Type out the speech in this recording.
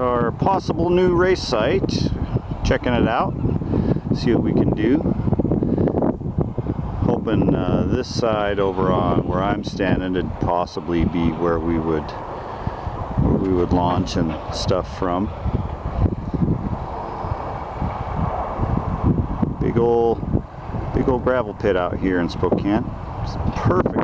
our possible new race site, checking it out, see what we can do. Hoping this side over on where I'm standing would possibly be where we would launch and stuff from. Big old gravel pit out here in Spokane. It's perfect.